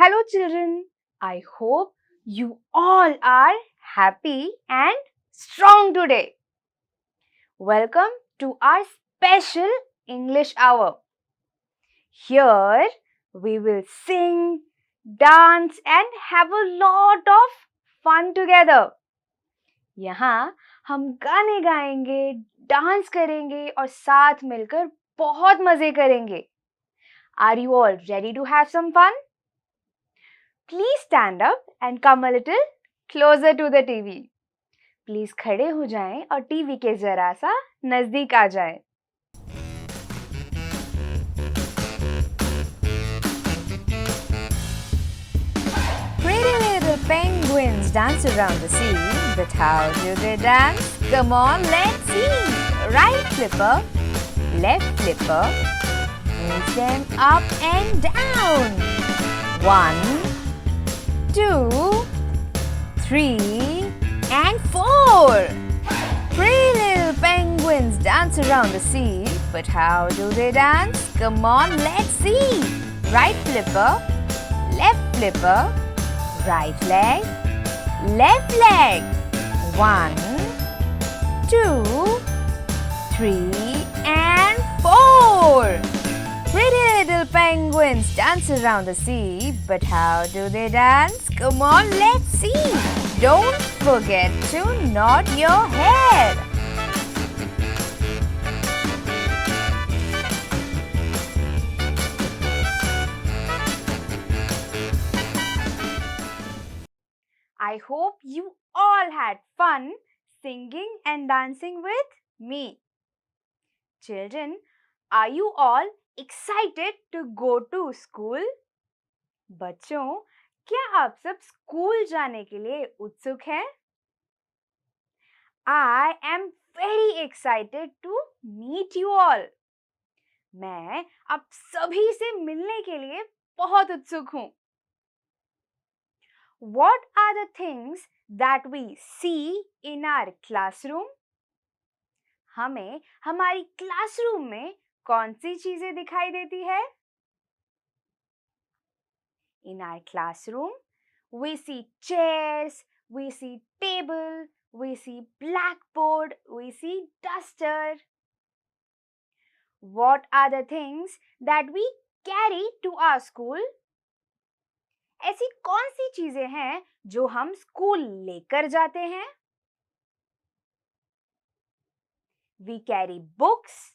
Hello, children. I hope you all are happy and strong today. Welcome to our special English hour. Here we will sing, dance, and have a lot of fun together. यहाँ हम गाने गाएंगे, dance करेंगे और साथ मिलकर बहुत मजे करेंगे. Are you all ready to have some fun? Please stand up and come a little closer to the TV. Please खड़े हो जाएं और टीवी के जरा सा नजदीक आ जाएं. Pretty little penguins dance around the sea, but how do they dance? Come on, let's see. Right flipper, left flipper, move them up and down. 1, 2, 3, and 4. Pretty little penguins dance around the sea, but how do they dance? Come on, let's see. Right flipper, left flipper, right leg, left leg. 1, 2, 3, and 4. Pretty little penguins dance around the sea, but how do they dance? Come on, let's see. Don't forget to nod your head. I hope you all had fun singing and dancing with me. Children, are you all excited to go to school? बच्चों, क्या आप सब school जाने के लिए उत्सुक हैं? I am very excited to meet you all. मैं आप सभी से मिलने के लिए बहुत उत्सुक हूँ. What are the things that we see in our classroom? हमें हमारी क्लासरूम में कौन सी चीजें दिखाई देती है? In our classroom, we see chairs, we see table, we see blackboard, we see duster. What are the things that we carry to our school? ऐसी कौन सी चीजें हैं जो हम स्कूल लेकर जाते हैं? We carry books,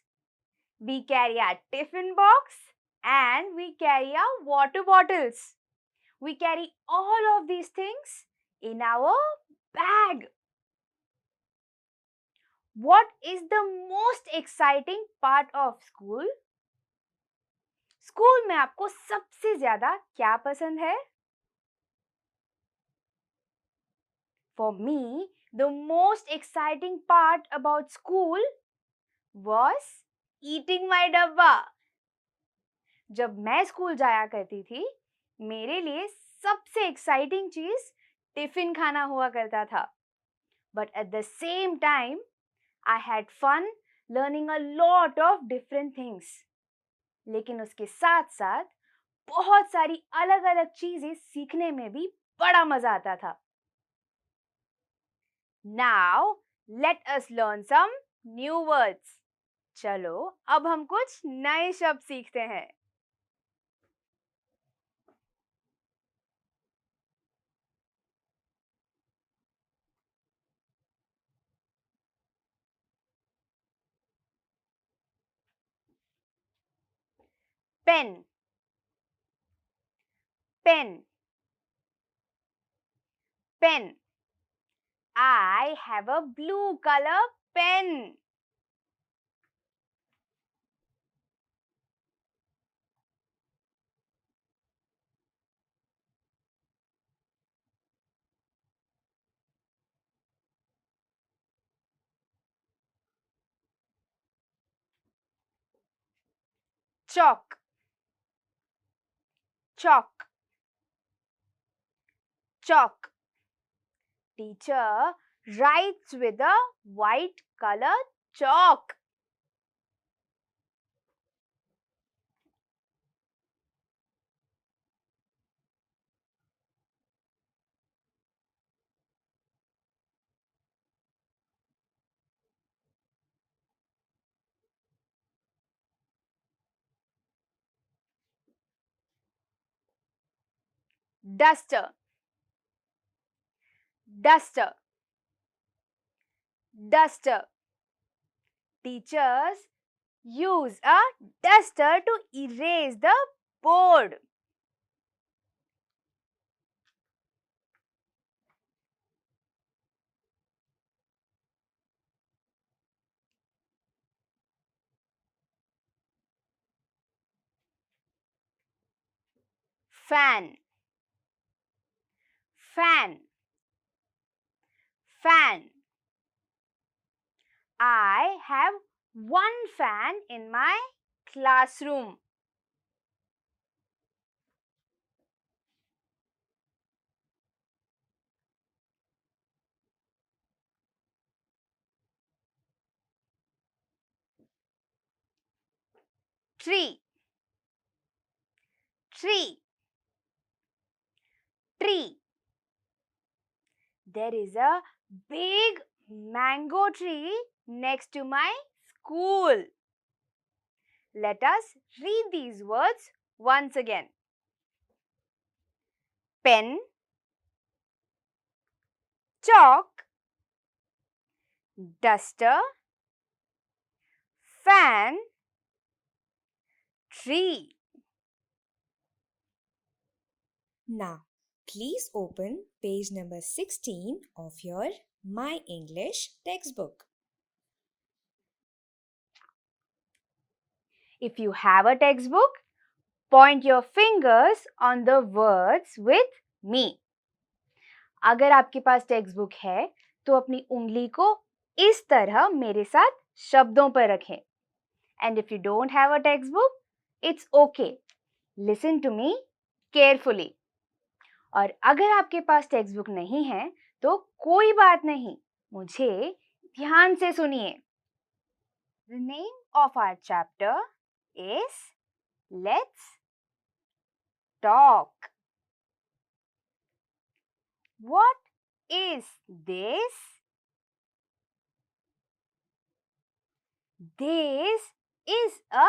we carry our tiffin box, and we carry our water bottles. We carry all of these things in our bag. What is the most exciting part of school? School में आपको सबसे ज्यादा क्या पसंद है? For me, the most exciting part about school was eating my डब्बा. जब मैं स्कूल जाया करती थी, मेरे लिए सबसे एक्साइटिंग चीज टिफिन खाना हुआ करता था. But at the same time, I had fun learning a lot of different things. लेकिन उसके साथ साथ बहुत सारी अलग-अलग चीजें सीखने में भी बड़ा मजा आता था. Now, let us learn some new words. चलो, अब हम कुछ नए शब्द सीखते हैं. pen, pen, pen. I have a blue color pen. Chalk, chalk, chalk. Teacher writes with a white color chalk. Duster, duster, duster. Teachers use a duster to erase the board. Fan, fan, fan. I have one fan in my classroom. Tree, tree, tree. There is a big mango tree next to my school. Let us read these words once again. Pen, chalk, duster, fan, tree. Now, please open page number 16 of your My English textbook. If you have a textbook, point your fingers on the words with me. अगर आपके पास text book है तो अपनी उंगली को इस तरह मेरे साथ शब्दों पर रखें. And if you don't have a textbook, it's okay. Listen to me carefully. और अगर आपके पास टेक्स्ट बुक नहीं है तो कोई बात नहीं, मुझे ध्यान से सुनिए. The name of our chapter is Let's Talk. What is this? This is a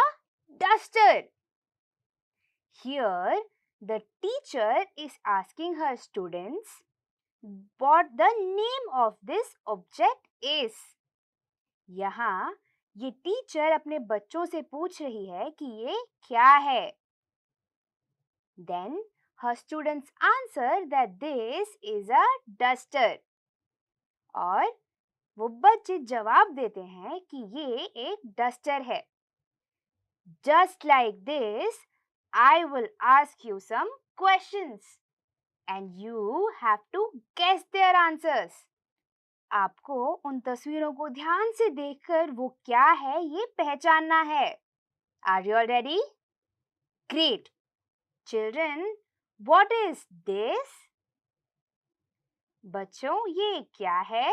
duster. Here, the teacher is asking her students what the name of this object is. यहाँ ये टीचर अपने बच्चों से पूछ रही है कि ये क्या है. Then her students answer that this is a duster. और वो बच्चे जवाब देते हैं कि ये एक डस्टर है. Just like this, I will ask you some questions and you have to guess their answers. आपको उन तस्वीरों को ध्यान से देखकर वो क्या है ये पहचानना है. Are you all ready? Great. Children, what is this? बच्चों, ये क्या है?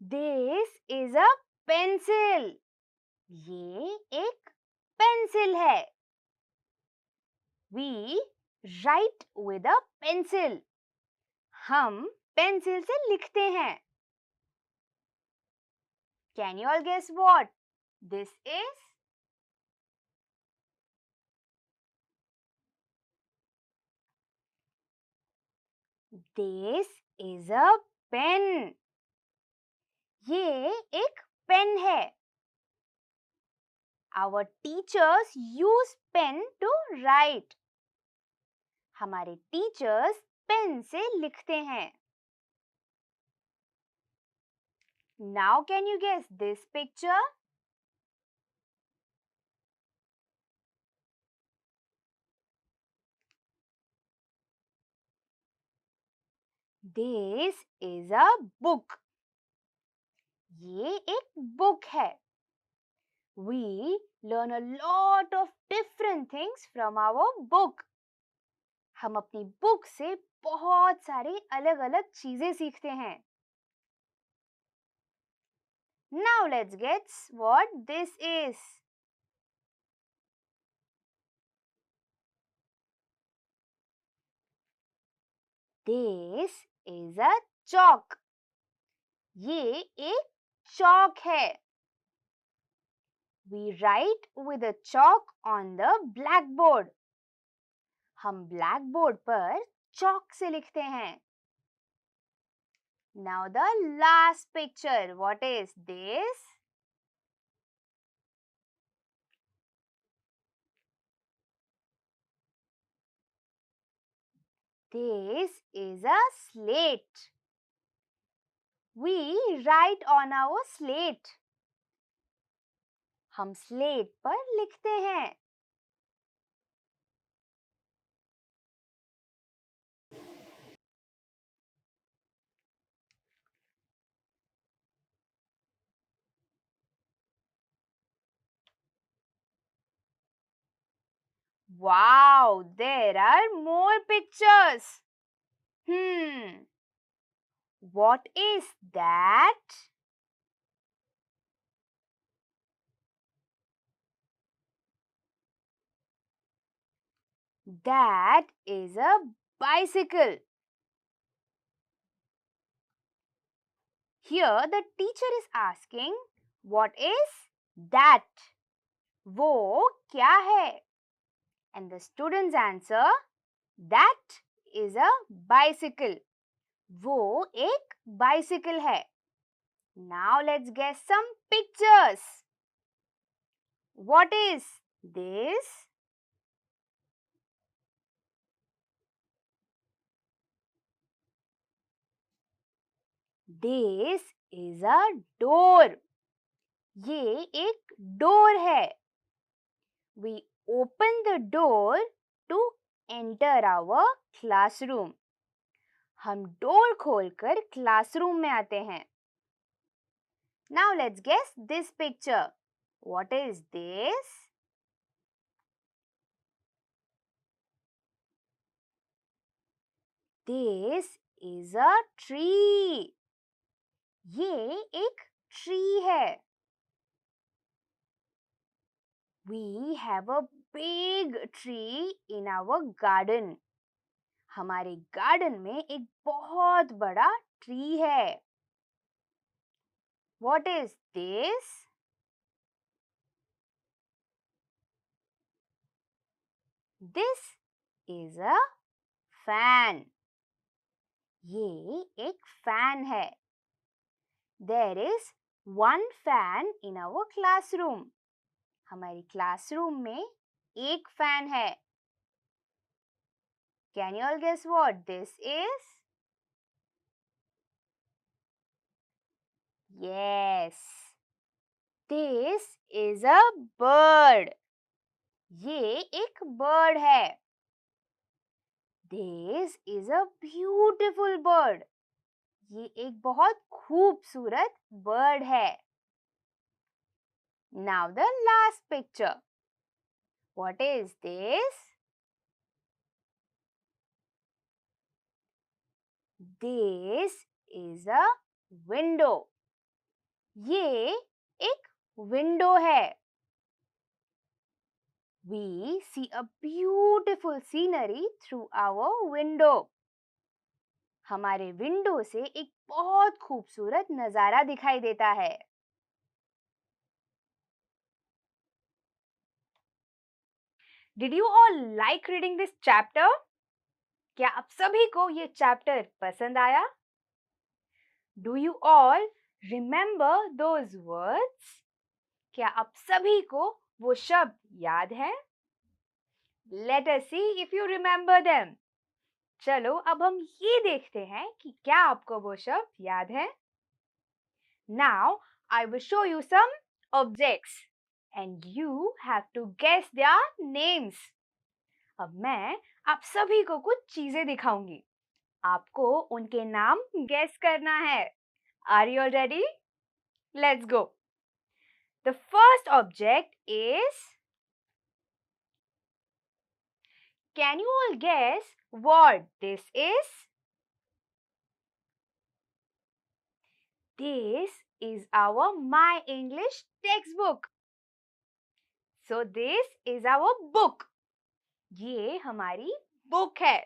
This is a pencil. ये एक पेंसिल है. We write with a pencil. हम पेंसिल से लिखते हैं. Can you all guess what this is? This is a pen. ये एक पेन है. Our teachers use pen to write. हमारे टीचर्स पेन से लिखते हैं. Now can you guess this picture? This is a book. ये एक book है. We learn a lot of different things from our book. हम अपनी बुक से बहुत सारी अलग-अलग चीजें सीखते हैं. Now let's guess what this is. This is a chalk. ये एक chalk है. We write with a chalk on the blackboard. हम blackboard पर chalk से लिखते हैं. Now the last picture. What is this? This is a slate. We write on our slate. हम slate पर लिखते हैं. Wow, there are more pictures. What is that? That is a bicycle. Here the teacher is asking, what is that? वो क्या है? And the students answer, that is a bicycle. वो एक bicycle है. Now let's guess some pictures. What is this? This is a door. ये एक door है. We open the door to enter our classroom. हम door खोलकर classroom में आते हैं. Now let's guess this picture. What is this? This is a tree. ये एक tree है. We have a big tree in our garden. हमारे garden में एक बहुत बड़ा tree है. What is this? This is a fan. ये एक fan है. There is one fan in our classroom. हमारी classroom में एक fan है. Can you all guess what this is? Yes. This is a bird. ये एक bird है. This is a beautiful bird. ये एक बहुत खूबसूरत bird है. Now the last picture. What is this? This is a window. ये एक window है. We see a beautiful scenery through our window. हमारे विंडो से एक बहुत खूबसूरत नजारा दिखाई देता है. Did you all like reading this chapter? क्या आप सभी को ये चैप्टर पसंद आया? Do you all remember those words? क्या आप सभी को वो शब्द याद है? Let us see if you remember them. चलो अब हम ये देखते हैं कि क्या आपको वो शब्द याद है? Now I will show you some objects and you have to guess their names. अब मैं आप सभी को कुछ चीजें दिखाऊंगी. आपको उनके नाम guess करना है. Are you all ready? Let's go. The first object is. Can you all guess what this is? This is our My English textbook. So this is our book. ये हमारी book है.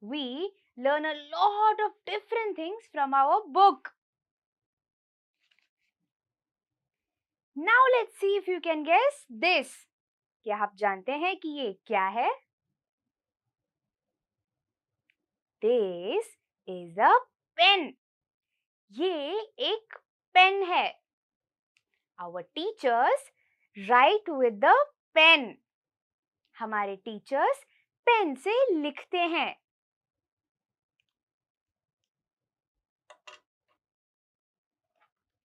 We learn a lot of different things from our book. Now let's see if you can guess this. क्या आप जानते हैं कि ये क्या है? This is a pen. ये एक पेन है. Our teachers write with the pen. हमारे टीचर्स पेन से लिखते हैं.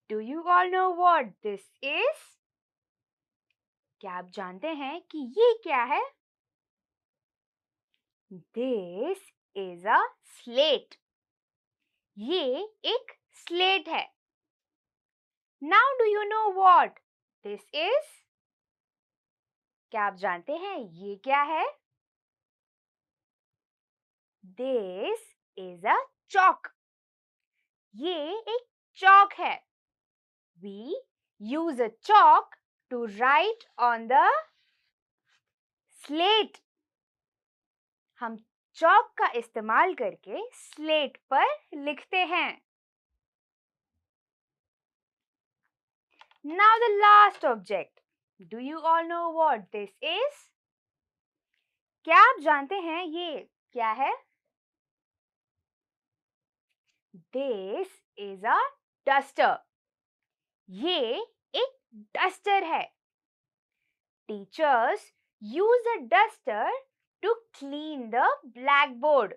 Do you all know what this is? क्या आप जानते हैं कि ये क्या है? This is a slate. ये एक स्लेट है. Now do you know what this is? क्या आप जानते हैं ये क्या है? This is a chalk. ये एक चॉक है. We use a chalk to write on the slate. हम चॉक का इस्तेमाल करके स्लेट पर लिखते हैं. Now the last object. Do you all know what this is? क्या आप जानते हैं ये क्या है? This is a duster. ये एक डस्टर है. Teachers use a duster to clean the blackboard.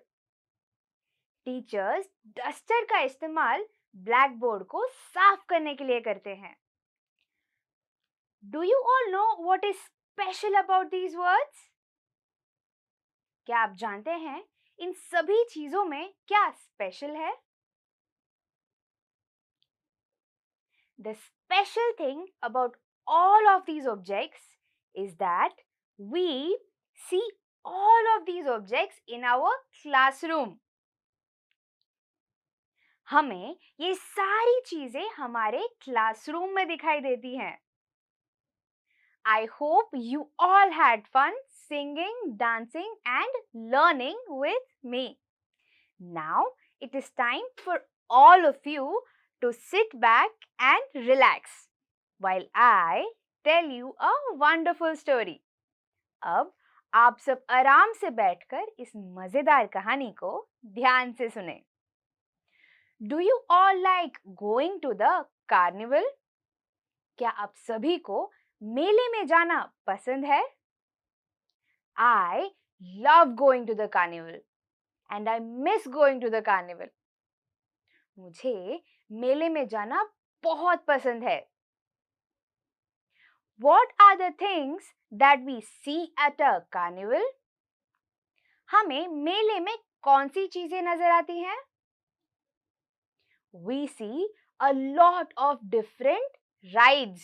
Teachers duster का इस्तेमाल ब्लैकबोर्ड को साफ करने के लिए करते हैं. Do you all know what is special about these words? क्या आप जानते हैं इन सभी चीजों में क्या स्पेशल है? The special thing about all of these objects is that we see all of these objects in our classroom. हमें ये सारी चीजें हमारे क्लासरूम में दिखाई देती हैं. I hope you all had fun singing, dancing and learning with me. Now it is time for all of you to sit back and relax while I tell you a wonderful story. अब आप सब आराम से बैठकर इस मजेदार कहानी को ध्यान से सुनें. Do you all like going to the carnival? क्या आप सभी को मेले में जाना पसंद है? I love going to the carnival and I miss going to the carnival. मुझे मेले में जाना बहुत पसंद है. What are the things that we see at a carnival? हमें मेले में कौन सी चीजें नजर आती हैं? We see a lot of different rides.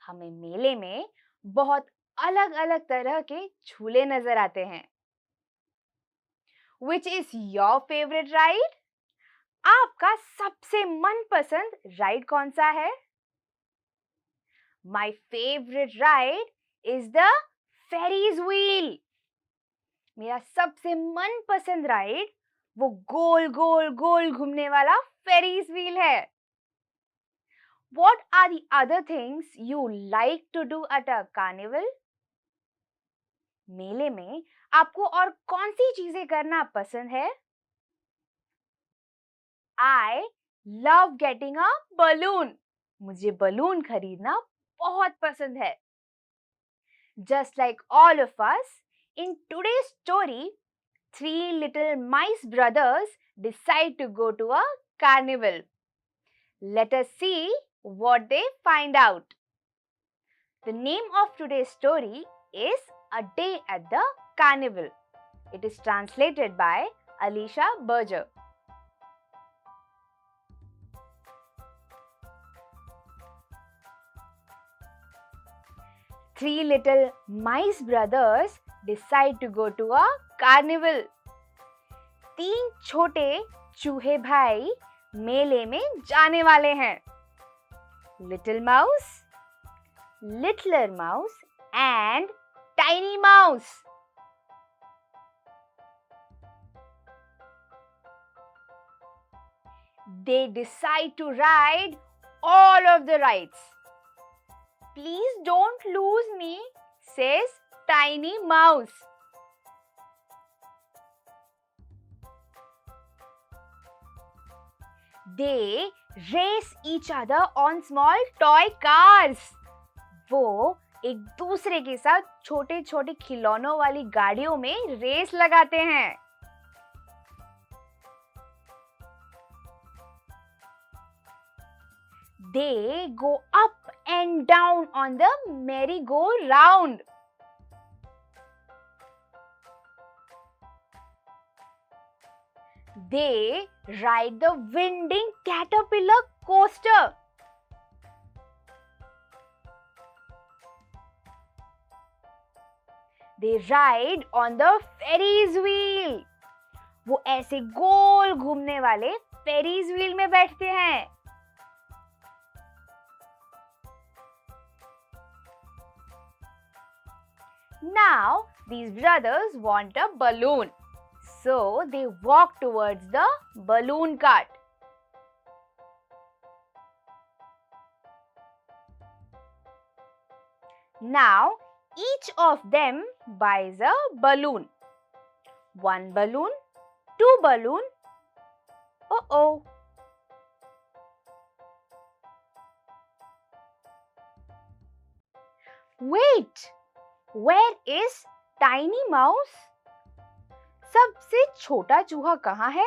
हमें मेले में बहुत अलग-अलग तरह के झूले नजर आते हैं. Which is your favorite ride? आपका सबसे मनपसंद राइड कौन सा है? My favorite ride is the Ferris wheel. मेरा सबसे मनपसंद राइड वो गोल गोल गोल घूमने वाला फेरीज व्हील है. What are the other things you like to do at a carnival? मेले में आपको और कौन सी चीजें करना पसंद है? I love getting a balloon. मुझे बलून खरीदना बहुत पसंद है. Just like all of us, in today's story, three little mice brothers decide to go to a carnival. Let us see what they find out. The name of today's story is A Day at the Carnival. It is translated by Alicia Berger. Three little mice brothers decide to go to a carnival. तीन छोटे चूहे भाई मेले में जाने वाले हैं. Little mouse, littler mouse and tiny mouse. They decide to ride all of the rides. Please don't lose me, says Tiny Mouse. They race each other on small toy cars. वो एक दूसरे के साथ छोटे छोटे खिलौनों वाली गाड़ियों में रेस लगाते हैं. They go up and down on the merry-go-round. They ride the winding caterpillar coaster. They ride on the Ferris wheel. वो ऐसे गोल घूमने वाले फेरीज व्हील में बैठते हैं. Now, these brothers want a balloon. So, they walk towards the balloon cart. Now, each of them buys a balloon. One balloon, two balloon. Uh-oh. Wait! Where is Tiny Mouse? सबसे छोटा चूहा कहाँ है?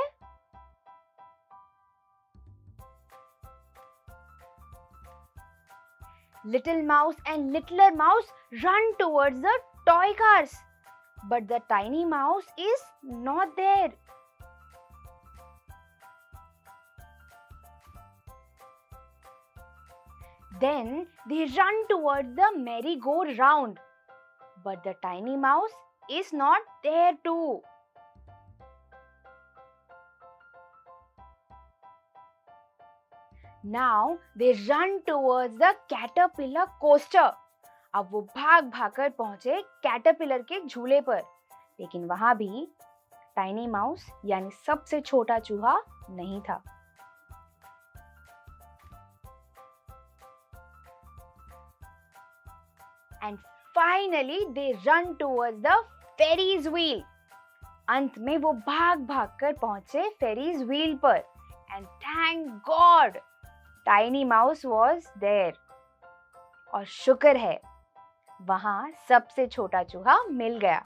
Little mouse and littler mouse run towards the toy cars, but the tiny mouse is not there. Then they run towards the merry-go-round, but the tiny mouse is not there too. Now they run towards the caterpillar coaster. अब वो भाग भागकर पहुंचे caterpillar के झूले पर, लेकिन वहां भी टाइनी माउस यानी सबसे छोटा चूहा नहीं था. And finally they run towards the Ferris wheel. अंत में वो भाग भागकर पहुंचे फेरीज व्हील पर. And thank God, Tiny Mouse was there. और शुक्र है वहां सबसे छोटा चूहा मिल गया.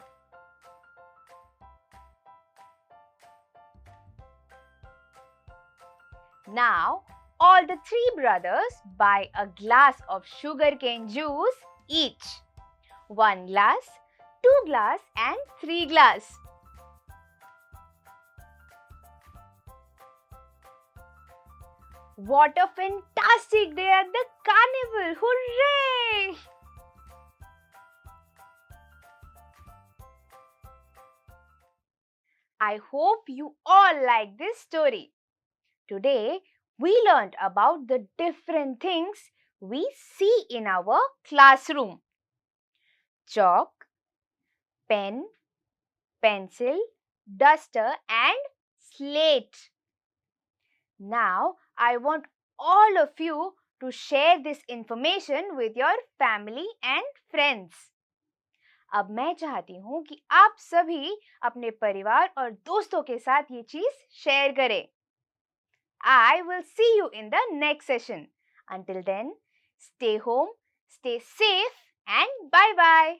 Now all the three brothers buy a glass of sugarcane juice each. 1 glass, 2 glass and 3 glass. What a fantastic day at the carnival! Hooray! I hope you all like this story. Today, we learned about the different things we see in our classroom. Chalk, pen, pencil, duster and slate. Now, I want all of you to share this information with your family and friends. अब मैं चाहती हूँ कि आप सभी अपने परिवार और दोस्तों के साथ ये चीज शेयर करें. I will see you in the next session. Until then, stay home, Stay safe and bye-bye.